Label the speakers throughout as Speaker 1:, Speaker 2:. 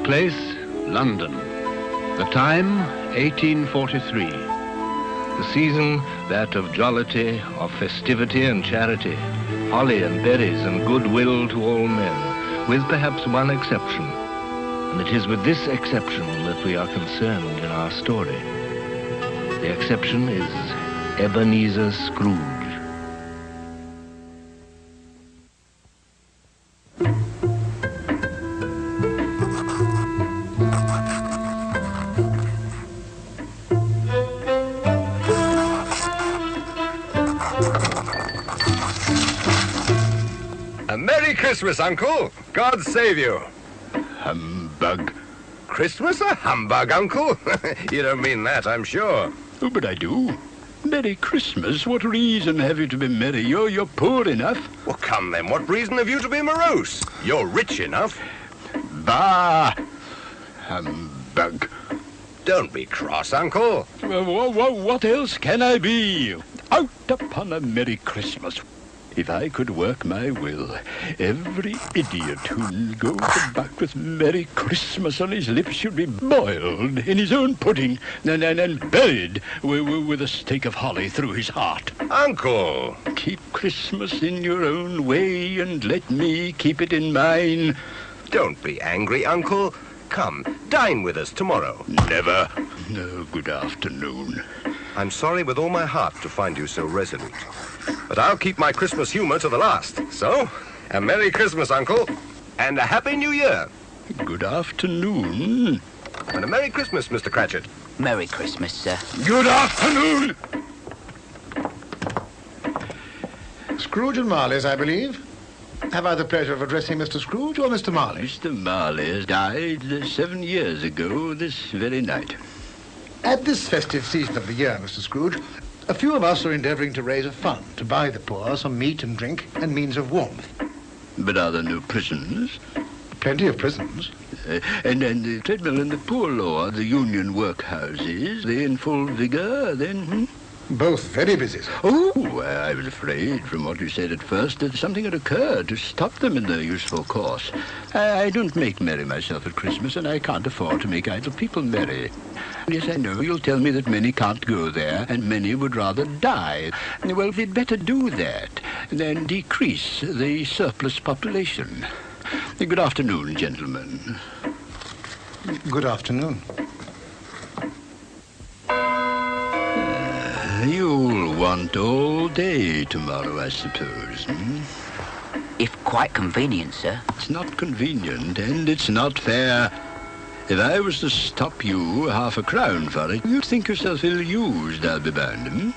Speaker 1: place, London. The time, 1843. The season, that of jollity, of festivity and charity, holly and berries and goodwill to all men, with perhaps one exception. And it is with this exception that we are concerned in our story. The exception is Ebenezer Scrooge.
Speaker 2: A Merry Christmas, Uncle. God save you.
Speaker 3: Humbug.
Speaker 2: Christmas a humbug, Uncle? You don't mean that, I'm sure.
Speaker 3: Oh, but I do. Merry Christmas? What reason have you to be merry? You're poor enough.
Speaker 2: Well, come then, what reason have you to be morose? You're rich enough.
Speaker 3: Bah! Humbug.
Speaker 2: Don't be cross, Uncle.
Speaker 3: What else can I be? Out upon a Merry Christmas. If I could work my will, every idiot who goes about with Merry Christmas on his lips should be boiled in his own pudding and buried with a stake of holly through his heart.
Speaker 2: Uncle!
Speaker 3: Keep Christmas in your own way and let me keep it in mine.
Speaker 2: Don't be angry, Uncle. Come, dine with us tomorrow.
Speaker 3: Never. No, good afternoon.
Speaker 2: I'm sorry with all my heart to find you so resolute. But I'll keep my Christmas humor to the last. So, a Merry Christmas, Uncle, and a Happy New Year.
Speaker 3: Good afternoon.
Speaker 2: And a Merry Christmas, Mr. Cratchit.
Speaker 4: Merry Christmas, sir.
Speaker 3: Good afternoon.
Speaker 5: Scrooge and Marley's, I believe. Have I the pleasure of addressing Mr. Scrooge or Mr. Marley?
Speaker 3: Mr. Marley died 7 years ago this very night.
Speaker 5: At this festive season of the year, Mr. Scrooge, a few of us are endeavouring to raise a fund to buy the poor some meat and drink and means of warmth.
Speaker 3: But are there no prisons?
Speaker 5: Plenty of prisons.
Speaker 3: And the treadmill and the poor law, the union workhouses, they in full vigour then?
Speaker 5: Both very busy, sir.
Speaker 3: Oh, I was afraid from what you said at first that something had occurred to stop them in their useful course. I don't make merry myself at Christmas, and I can't afford to make idle people merry. Yes, I know you'll tell me that many can't go there, and many would rather die. Well, we'd better do that than decrease the surplus population. Good afternoon, gentlemen.
Speaker 5: Good afternoon.
Speaker 3: You'll want all day tomorrow, I suppose,
Speaker 4: If quite convenient, sir.
Speaker 3: It's not convenient, and it's not fair. If I was to stop you £0.50 for it, you'd think yourself ill-used, I'll be bound,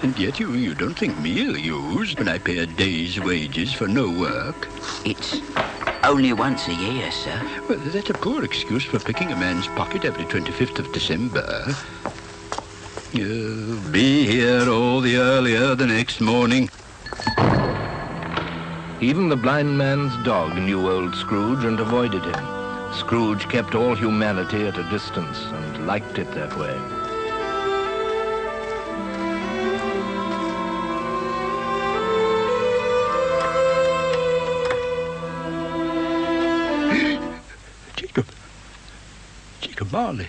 Speaker 3: And yet you don't think me ill-used when I pay a day's wages for no work.
Speaker 4: It's only once a year, sir.
Speaker 3: Well, that's a poor excuse for picking a man's pocket every 25th of December. You'll be here all the earlier the next morning.
Speaker 1: Even the blind man's dog knew old Scrooge and avoided him. Scrooge kept all humanity at a distance and liked it that way.
Speaker 3: Jacob Marley.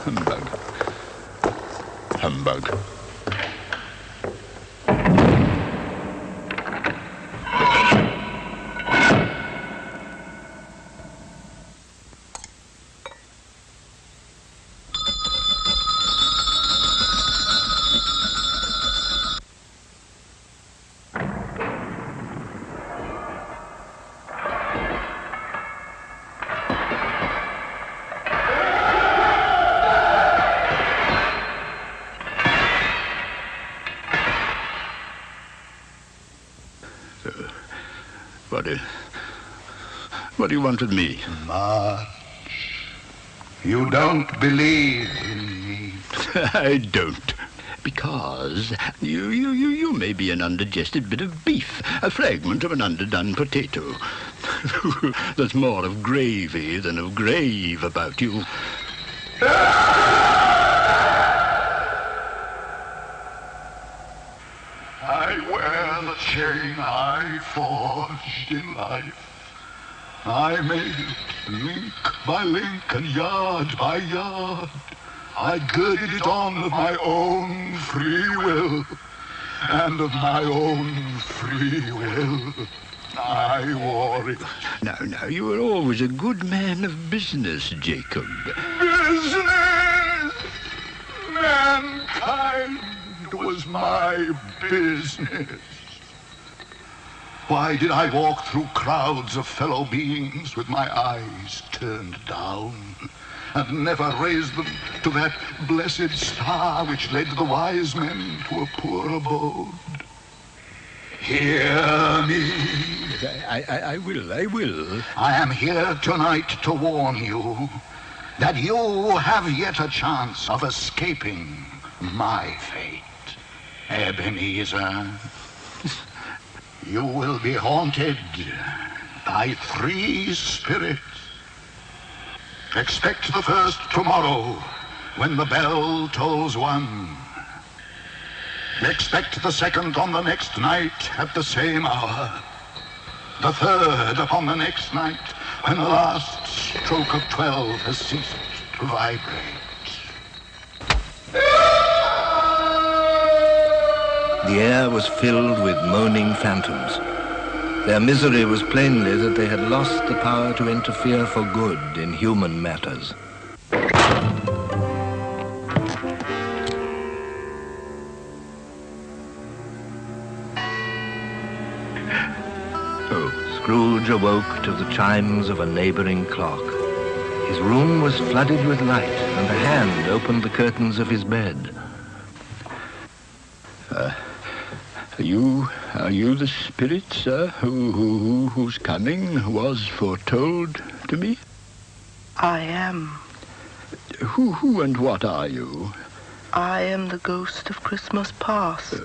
Speaker 3: Humbug. Humbug. What do you want with me?
Speaker 6: March, you don't believe in me.
Speaker 3: I don't. Because you may be an undigested bit of beef, a fragment of an underdone potato. There's more of gravy than of grave about you.
Speaker 6: I wear the chain I forged in life. I made it link by link and yard by yard. I girded it on of my own free will, and of my own free will I wore it.
Speaker 3: Now, you were always a good man of business, Jacob.
Speaker 6: Business! Mankind was my business. Why did I walk through crowds of fellow beings with my eyes turned down, and never raise them to that blessed star which led the wise men to a poor abode? Hear me.
Speaker 3: I will.
Speaker 6: I am here tonight to warn you that you have yet a chance of escaping my fate. Ebenezer, you will be haunted by 3 spirits. Expect the first tomorrow when the bell tolls 1. Expect the second on the next night at the same hour. The third upon the next night when the last stroke of 12 has ceased to vibrate.
Speaker 1: The air was filled with moaning phantoms. Their misery was plainly that they had lost the power to interfere for good in human matters. Scrooge awoke to the chimes of a neighboring clock. His room was flooded with light, and a hand opened the curtains of his bed.
Speaker 3: Are you the spirit, sir, whose coming was foretold to me?
Speaker 7: I am.
Speaker 3: Who and what are you?
Speaker 7: I am the ghost of Christmas past.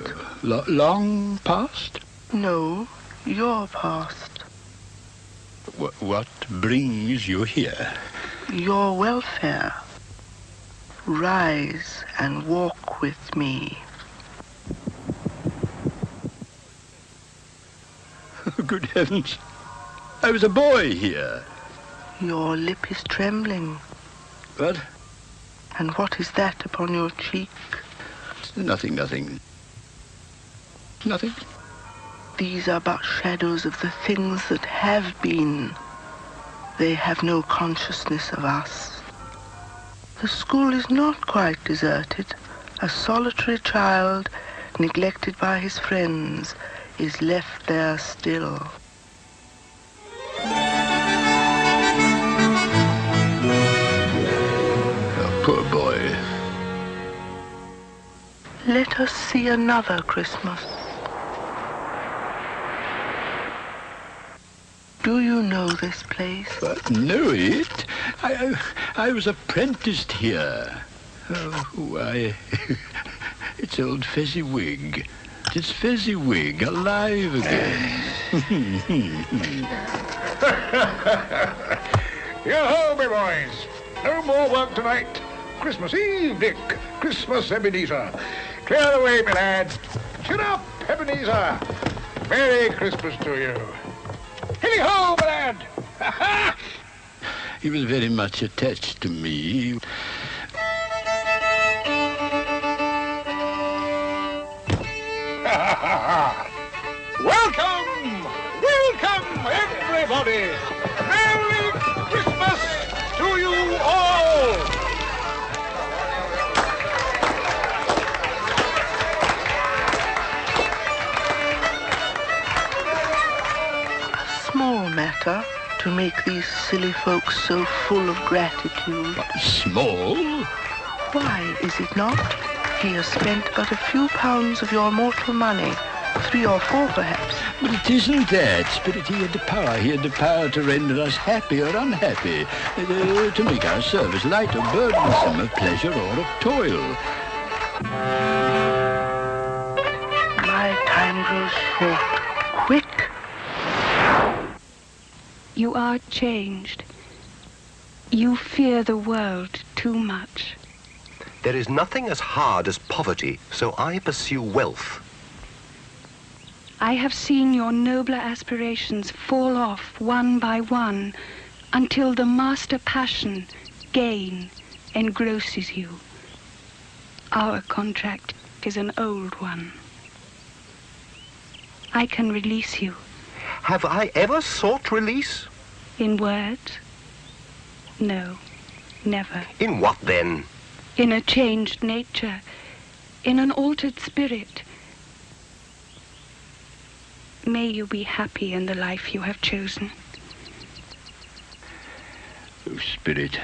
Speaker 3: Long past?
Speaker 7: No, your past.
Speaker 3: What brings you here?
Speaker 7: Your welfare. Rise and walk with me.
Speaker 3: Good heavens. I was a boy here.
Speaker 7: Your lip is trembling.
Speaker 3: What?
Speaker 7: And what is that upon your cheek?
Speaker 3: Nothing. Nothing.
Speaker 7: These are but shadows of the things that have been. They have no consciousness of us. The school is not quite deserted. A solitary child, neglected by his friends, is left there still.
Speaker 3: Oh, poor boy.
Speaker 7: Let us see another Christmas. Do you know this place?
Speaker 3: Know it? I was apprenticed here. Oh, why, it's old Fezziwig. It's Fezziwig, alive again.
Speaker 5: Yo-ho, me boys. No more work tonight. Christmas Eve, Dick. Christmas, Ebenezer. Clear the way, me lad. Chin up, Ebenezer. Merry Christmas to you. Hilly-ho, my lad.
Speaker 3: He was very much attached to me.
Speaker 5: Welcome, everybody. Merry Christmas to you all.
Speaker 7: A small matter to make these silly folks so full of gratitude.
Speaker 3: Small?
Speaker 7: Why is it not? He has spent but a few pounds of your mortal money, 3 or 4 perhaps.
Speaker 3: But it isn't that, Spirit. He had the power. He had the power to render us happy or unhappy, to make our service light or burdensome, of pleasure or of toil.
Speaker 7: My time grows short, quick.
Speaker 8: You are changed. You fear the world too much.
Speaker 2: There is nothing as hard as poverty, so I pursue wealth.
Speaker 8: I have seen your nobler aspirations fall off one by one until the master passion, gain, engrosses you. Our contract is an old one. I can release you.
Speaker 2: Have I ever sought release?
Speaker 8: In words? No, never.
Speaker 2: In what then?
Speaker 8: In a changed nature, in an altered spirit. May you be happy in the life you have chosen.
Speaker 3: Oh, Spirit,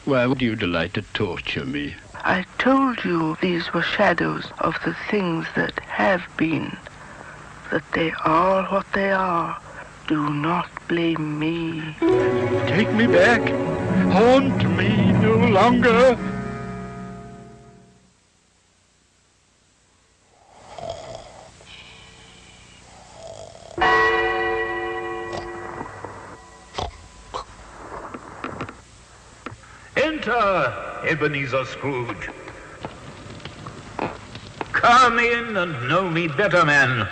Speaker 3: why would you delight to torture me?
Speaker 7: I told you these were shadows of the things that have been, that they are what they are. Do not blame me.
Speaker 3: Take me back. Haunt me no longer.
Speaker 5: Enter, Ebenezer Scrooge. Come in and know me better, man.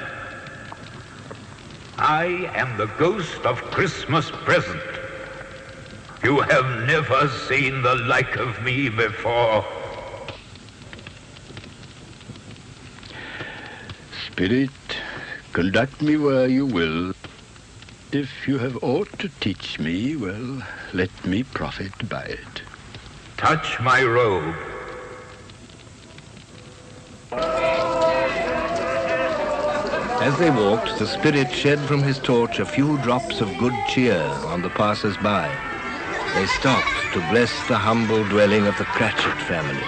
Speaker 5: I am the ghost of Christmas present. You have never seen the like of me before.
Speaker 3: Spirit, conduct me where you will. If you have aught to teach me, well, let me profit by it.
Speaker 5: Touch my robe.
Speaker 1: As they walked, the Spirit shed from his torch a few drops of good cheer on the passers-by. They stopped to bless the humble dwelling of the Cratchit family.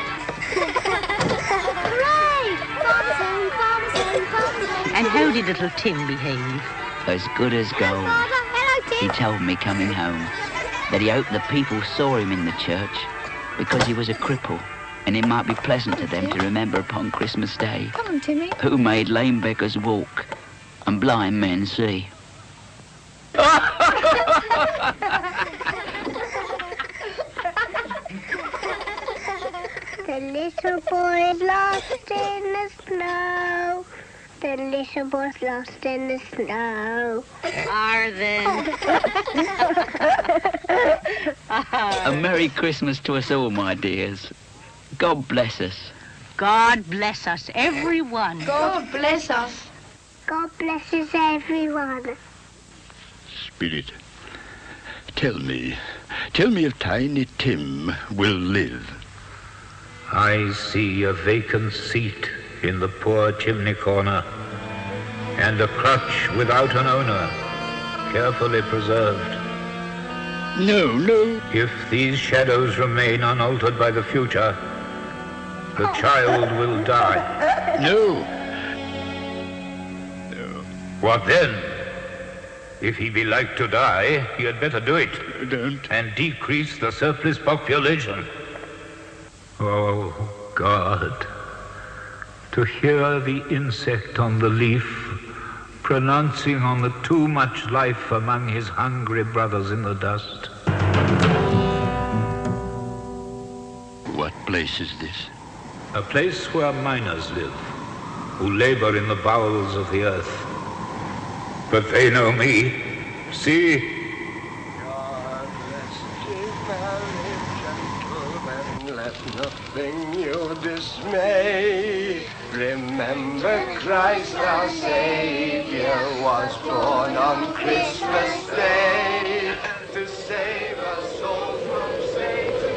Speaker 9: And how did little Tim behave?
Speaker 4: As good as gold. He told me coming home that he hoped the people saw him in the church because he was a cripple, and it might be pleasant to them to remember upon Christmas Day
Speaker 9: Come on, Timmy.
Speaker 4: who made lame beggars walk and blind men see.
Speaker 10: The little boy is lost in the snow. The little boy's lost in the snow.
Speaker 9: Are they?
Speaker 4: A Merry Christmas to us all, my dears. God bless us.
Speaker 9: God bless us, everyone.
Speaker 10: God bless us. God blesses everyone.
Speaker 3: Spirit, tell me if Tiny Tim will live.
Speaker 5: I see a vacant seat in the poor chimney corner, and a crutch without an owner, carefully preserved.
Speaker 3: No.
Speaker 5: If these shadows remain unaltered by the future, the child will die.
Speaker 3: No.
Speaker 5: What then? If he be like to die, he had better do it.
Speaker 3: Don't.
Speaker 5: And decrease the surplus population. Oh, God. To hear the insect on the leaf pronouncing on the too much life among his hungry brothers in the dust.
Speaker 3: What place is this?
Speaker 5: A place where miners live, who labor in the bowels of the earth. But they know me. See?
Speaker 2: God rest ye merry gentlemen, let nothing you dismay. Remember Christ our Savior was born on Christmas Day to save us souls from Satan.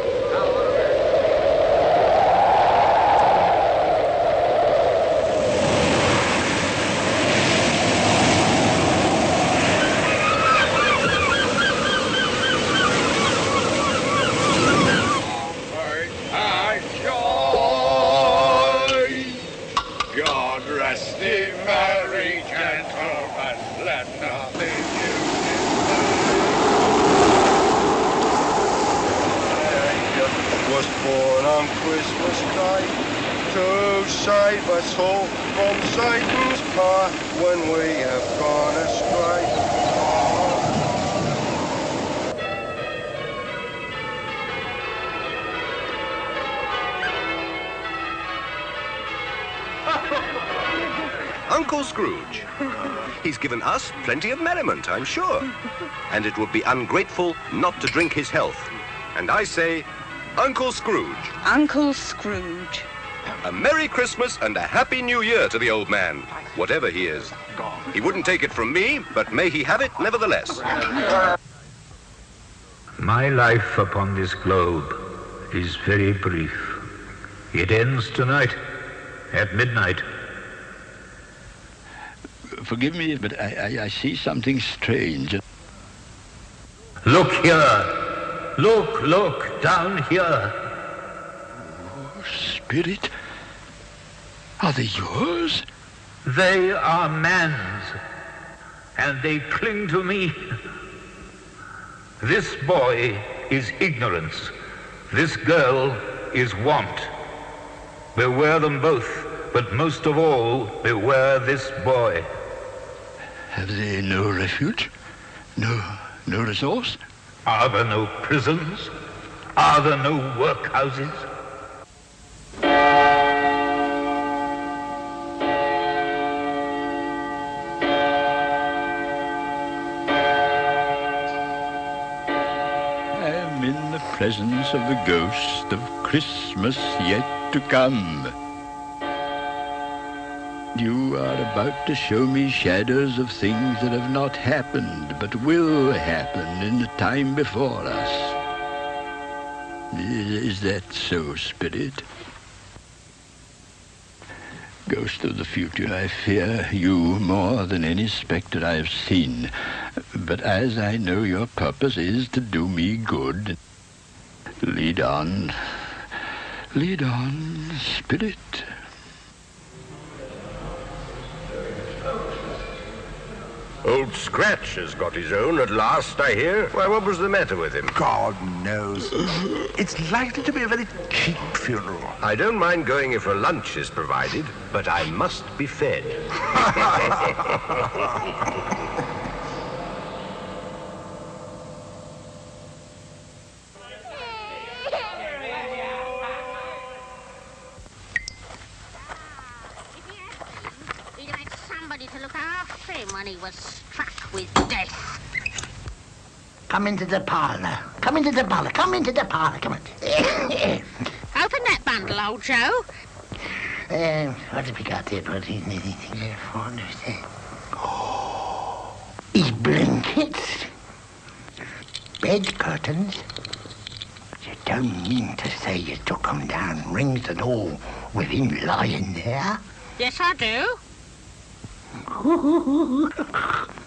Speaker 6: God rest ye merry gentlemen, let nothing you dismay.
Speaker 2: save us all from Satan's power when we have gone astray. Uncle Scrooge. He's given us plenty of merriment, I'm sure. And it would be ungrateful not to drink his health. And I say, Uncle Scrooge.
Speaker 11: Uncle Scrooge.
Speaker 2: A Merry Christmas and a Happy New Year to the old man, whatever he is. He wouldn't take it from me, but may he have it nevertheless.
Speaker 12: My life upon this globe is very brief. It ends tonight, at midnight.
Speaker 3: Forgive me, but I see something strange.
Speaker 12: Look here. Look, down here.
Speaker 3: Oh, Spirit, are they yours?
Speaker 12: They are man's, and they cling to me. This boy is ignorance. This girl is want. Beware them both, but most of all, beware this boy.
Speaker 3: Have they no refuge? No resource?
Speaker 12: Are there no prisons? Are there no workhouses?
Speaker 3: I am in the presence of the ghost of Christmas yet to come. You are about to show me shadows of things that have not happened, but will happen in the time before us. Is that so, Spirit? Ghost of the future, I fear you more than any spectre I have seen. But as I know your purpose is to do me good, lead on, Spirit.
Speaker 2: Old Scratch has got his own at last, I hear. Why, what was the matter with him?
Speaker 5: God knows. It's likely to be a very cheap funeral.
Speaker 2: I don't mind going if a lunch is provided, but I must be fed.
Speaker 9: To look after him when he was struck with death.
Speaker 13: Come into the parlour. Come into the parlour. Come into the parlour. Come on.
Speaker 9: Open that bundle, old Joe.
Speaker 13: What have we got here? What is anything there for? His blankets. Bed curtains. You don't mean to say you took them down, rings and all, with him lying there?
Speaker 9: Yes, I do.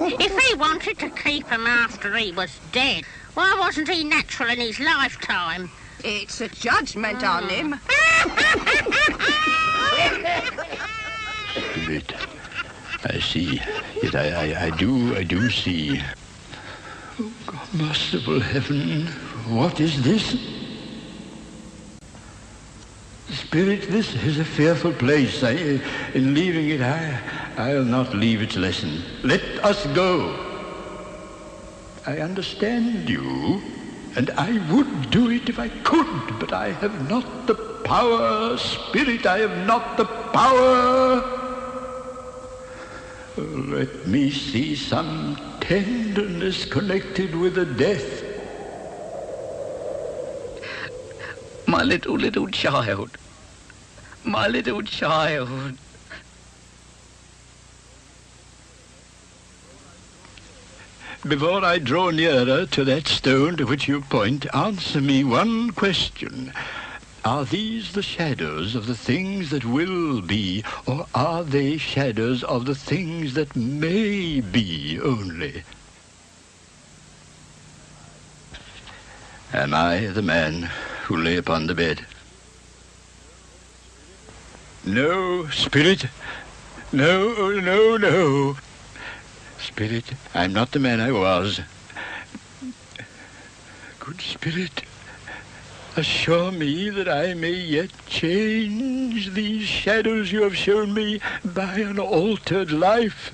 Speaker 9: If he wanted to keep him after he was dead, why wasn't he natural in his lifetime?
Speaker 11: It's a judgment on him.
Speaker 3: Spirit, I see. Yet I do see. Oh, God, merciful heaven, what is this? Spirit, this is a fearful place. In leaving it, I'll not leave its lesson. Let us go. I understand you, and I would do it if I could, but I have not the power. Spirit, I have not the power. Let me see some tenderness connected with the death.
Speaker 4: My little child. My little child.
Speaker 3: Before I draw nearer to that stone to which you point, answer me one question. Are these the shadows of the things that will be, or are they shadows of the things that may be only? Am I the man who lay upon the bed? No, Spirit. No. Spirit, I'm not the man I was. Good Spirit, assure me that I may yet change. change these shadows you have shown me by an altered life.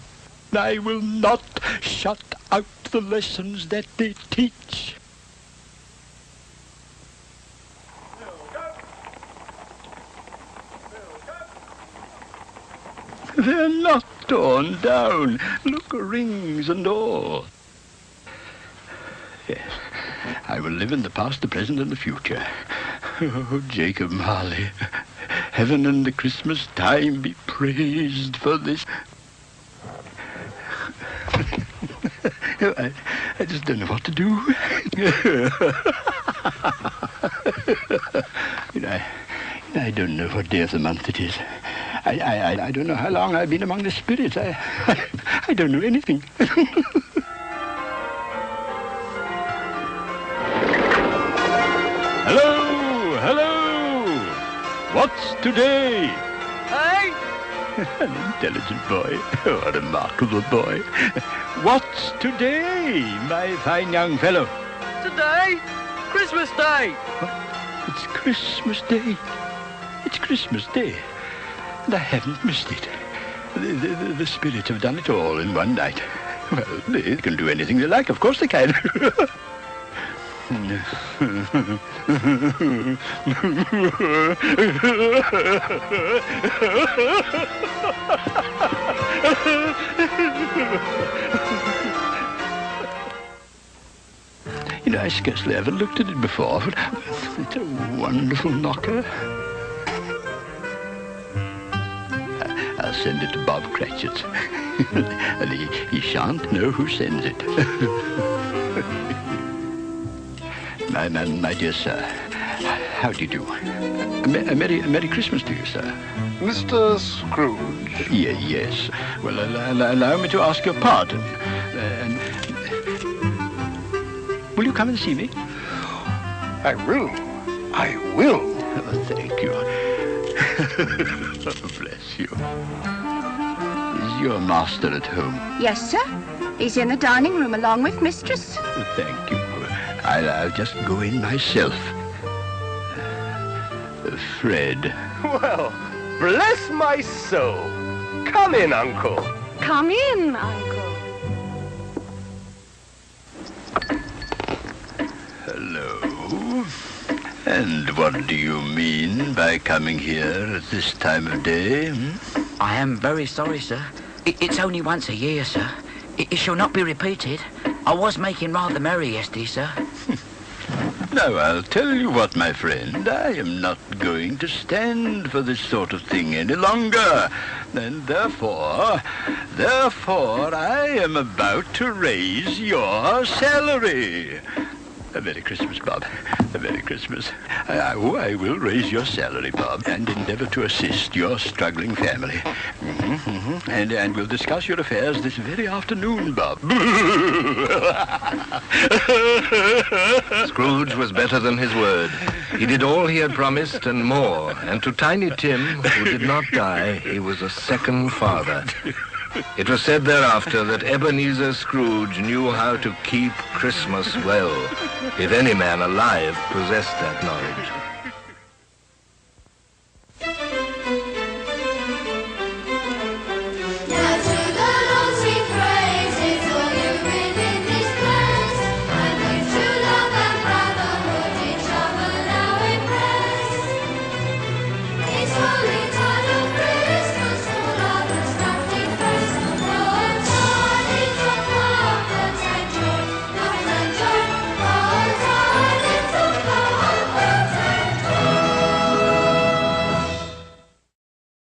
Speaker 3: I will not shut out the lessons that they teach. They're not torn down. Look, rings and all. Yes, I will live in the past, the present, and the future. Oh, Jacob Marley, heaven and the Christmas time be praised for this. I just don't know what to do. I don't know what day of the month it is. I don't know how long I've been among the spirits. I don't know anything. Hello, hello. What's today?
Speaker 11: Hey?
Speaker 3: An intelligent boy. Oh, a remarkable boy. What's today, my fine young fellow?
Speaker 11: Today? Christmas Day.
Speaker 3: It's Christmas Day. It's Christmas Day. And I haven't missed it. The spirits have done it all in one night. Well, they can do anything they like. Of course they can. I scarcely ever looked at it before, but it's a wonderful knocker. I'll send it to Bob Cratchit. And he shan't know who sends it. My dear sir, how do you do? A Merry Christmas to you, sir.
Speaker 5: Mr. Scrooge?
Speaker 3: Yes. Well, allow me to ask your pardon. Will you come and see me?
Speaker 5: I will. I will.
Speaker 3: Oh, thank you. Oh, bless you. Is your master at home?
Speaker 11: Yes, sir. He's in the dining room along with Mistress.
Speaker 3: Oh, thank you. I'll just go in myself. Fred.
Speaker 2: Well, bless my soul. Come in, Uncle.
Speaker 8: Come in, Uncle.
Speaker 3: Hello. And what do you mean by coming here at this time of day?
Speaker 4: I am very sorry, sir. It's only once a year, sir. It shall not be repeated. I was making rather merry yesterday, sir.
Speaker 3: Now, I'll tell you what, my friend. I am not going to stand for this sort of thing any longer. And therefore, I am about to raise your salary. A Merry Christmas, Bob. A Merry Christmas. I will raise your salary, Bob, and endeavor to assist your struggling family. And we'll discuss your affairs this very afternoon, Bob.
Speaker 1: Scrooge was better than his word. He did all he had promised and more. And to Tiny Tim, who did not die, he was a second father. It was said thereafter that Ebenezer Scrooge knew how to keep Christmas well, if any man alive possessed that knowledge.